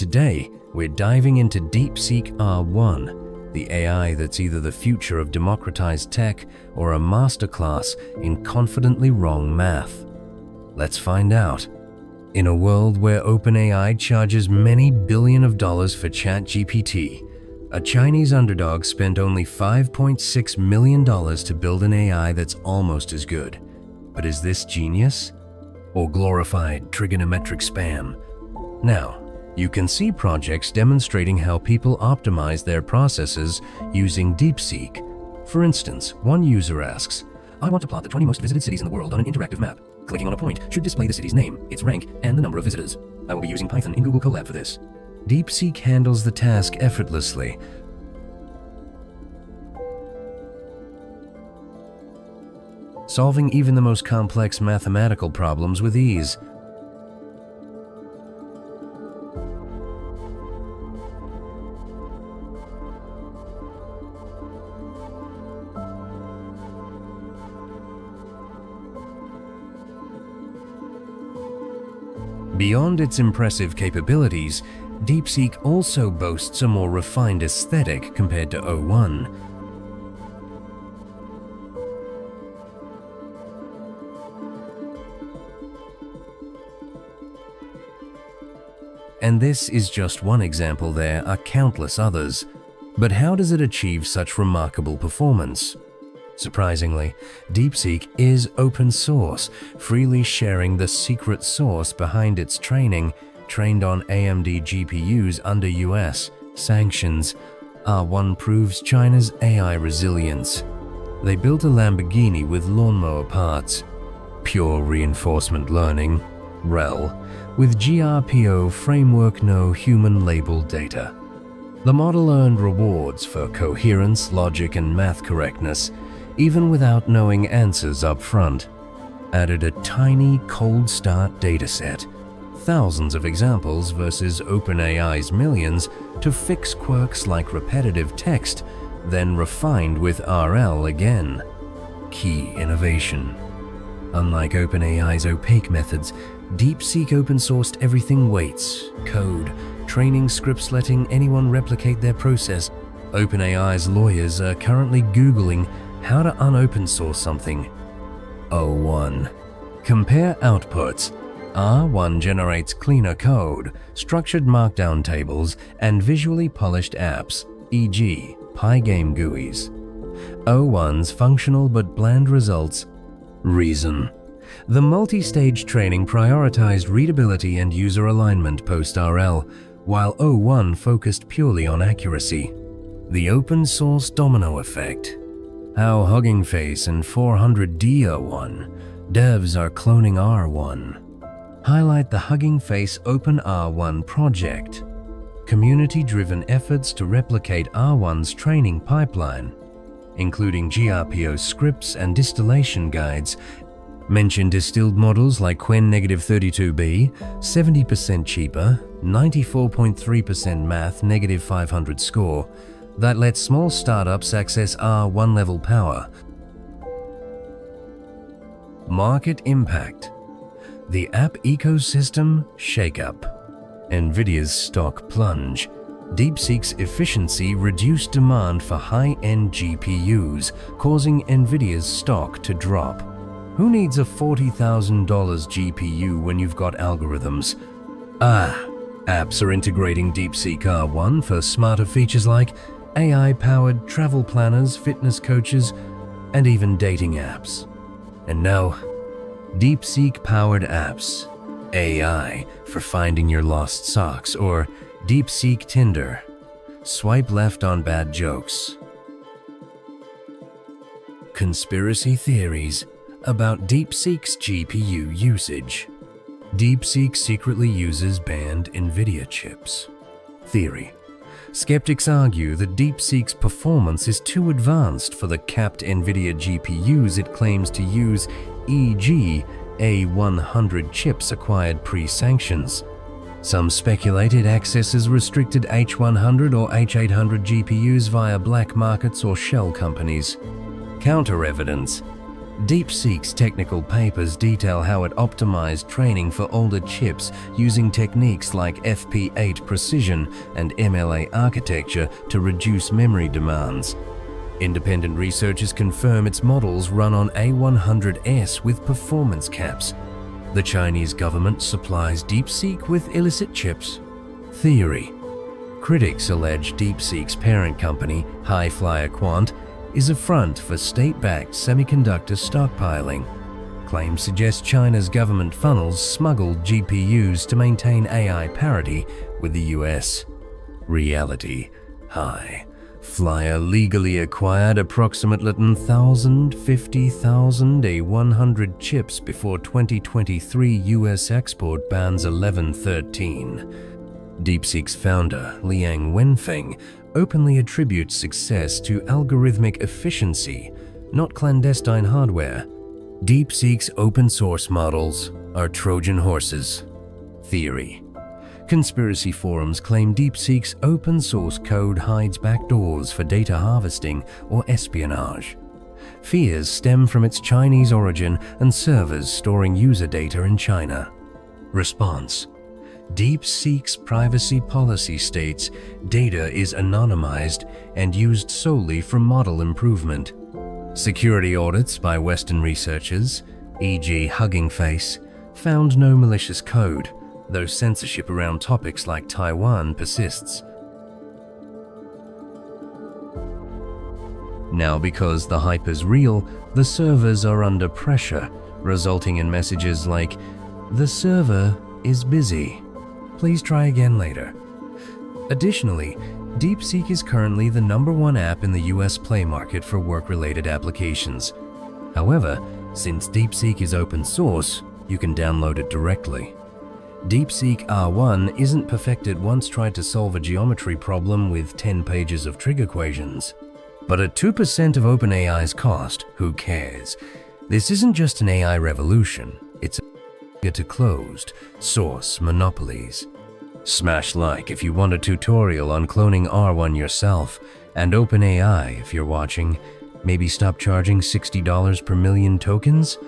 today, we're diving into DeepSeek R1, the AI that's either the future of democratized tech or a masterclass in confidently wrong math. Let's find out. In a world where OpenAI charges many billions of dollars for ChatGPT, a Chinese underdog spent only $5.6 million to build an AI that's almost as good. But is this genius? Or glorified trigonometric spam? Now, you can see projects demonstrating how people optimize their processes using DeepSeek. For instance, one user asks, "I want to plot the 20 most visited cities in the world on an interactive map. Clicking on a point should display the city's name, its rank, and the number of visitors. I will be using Python in Google Colab for this." DeepSeek handles the task effortlessly, solving even the most complex mathematical problems with ease. Beyond its impressive capabilities, DeepSeek also boasts a more refined aesthetic compared to O1. And this is just one example. There are countless others. But how does it achieve such remarkable performance? Surprisingly, DeepSeek is open source, freely sharing the secret source behind its training, trained on AMD GPUs under US sanctions. R1 proves China's AI resilience. They built a Lamborghini with lawnmower parts. Pure reinforcement learning, REL, with GRPO framework, no human labeled data. The model earned rewards for coherence, logic, and math correctness, even without knowing answers up front. Added a tiny cold start dataset, thousands of examples versus OpenAI's millions, to fix quirks like repetitive text, then refined with RL again. Key innovation. Unlike OpenAI's opaque methods, DeepSeek open-sourced everything: weights, code, training scripts, letting anyone replicate their process. OpenAI's lawyers are currently Googling how to unopen source something. O1. Compare outputs. R1 generates cleaner code, structured markdown tables, and visually polished apps, e.g., Pygame GUIs. O1's functional but bland results. Reason. The multi-stage training prioritized readability and user alignment post-RL, while O1 focused purely on accuracy. The open-source domino effect. How Hugging Face and 400D are one. Devs are cloning R1. Highlight the Hugging Face Open R1 project. Community-driven efforts to replicate R1's training pipeline, including GRPO scripts and distillation guides. Mention distilled models like Qwen-32b, 70% cheaper, 94.3% math, -500 score, that lets small startups access R1 level power. Market impact. The app ecosystem shakeup. NVIDIA's stock plunge. DeepSeek's efficiency reduced demand for high-end GPUs, causing NVIDIA's stock to drop. Who needs a $40,000 GPU when you've got algorithms? Apps are integrating DeepSeek R1 for smarter features like AI-powered travel planners, fitness coaches, and even dating apps. And now, DeepSeek-powered apps. AI for finding your lost socks, or DeepSeek Tinder. Swipe left on bad jokes. Conspiracy theories about DeepSeek's GPU usage. DeepSeek secretly uses banned NVIDIA chips. Theory. Skeptics argue that DeepSeek's performance is too advanced for the capped NVIDIA GPUs it claims to use, e.g., A100 chips acquired pre-sanctions. Some speculate it accesses restricted H100 or H800 GPUs via black markets or shell companies. Counter-evidence. DeepSeek's technical papers detail how it optimized training for older chips using techniques like FP8 precision and MLA architecture to reduce memory demands. Independent researchers confirm its models run on A100S with performance caps. The Chinese government supplies DeepSeek with illicit chips. Theory. Critics allege DeepSeek's parent company, Highflyer Quant, is a front for state-backed semiconductor stockpiling. Claims suggest China's government funnels smuggled GPUs to maintain AI parity with the US. Reality. Highflyer legally acquired approximately 50,000 A100 chips before 2023 US export bans 1113. DeepSeek's founder, Liang Wenfeng, openly attributes success to algorithmic efficiency, not clandestine hardware. DeepSeek's open source models are Trojan horses. Theory. Conspiracy forums claim DeepSeek's open source code hides backdoors for data harvesting or espionage. Fears stem from its Chinese origin and servers storing user data in China. Response. DeepSeek's privacy policy states data is anonymized and used solely for model improvement. Security audits by Western researchers, e.g. Hugging Face, found no malicious code, though censorship around topics like Taiwan persists. Now, because the hype is real, the servers are under pressure, resulting in messages like, "The server is busy. Please try again later." Additionally, DeepSeek is currently the #1 app in the US Play market for work-related applications. However, since DeepSeek is open source, you can download it directly. DeepSeek R1 isn't perfected once tried to solve a geometry problem with 10 pages of trig equations. But at 2% of OpenAI's cost, who cares? This isn't just an AI revolution, it's to closed source monopolies. Smash like if you want a tutorial on cloning R1 yourself, and OpenAI if you're watching. Maybe stop charging $60 per million tokens?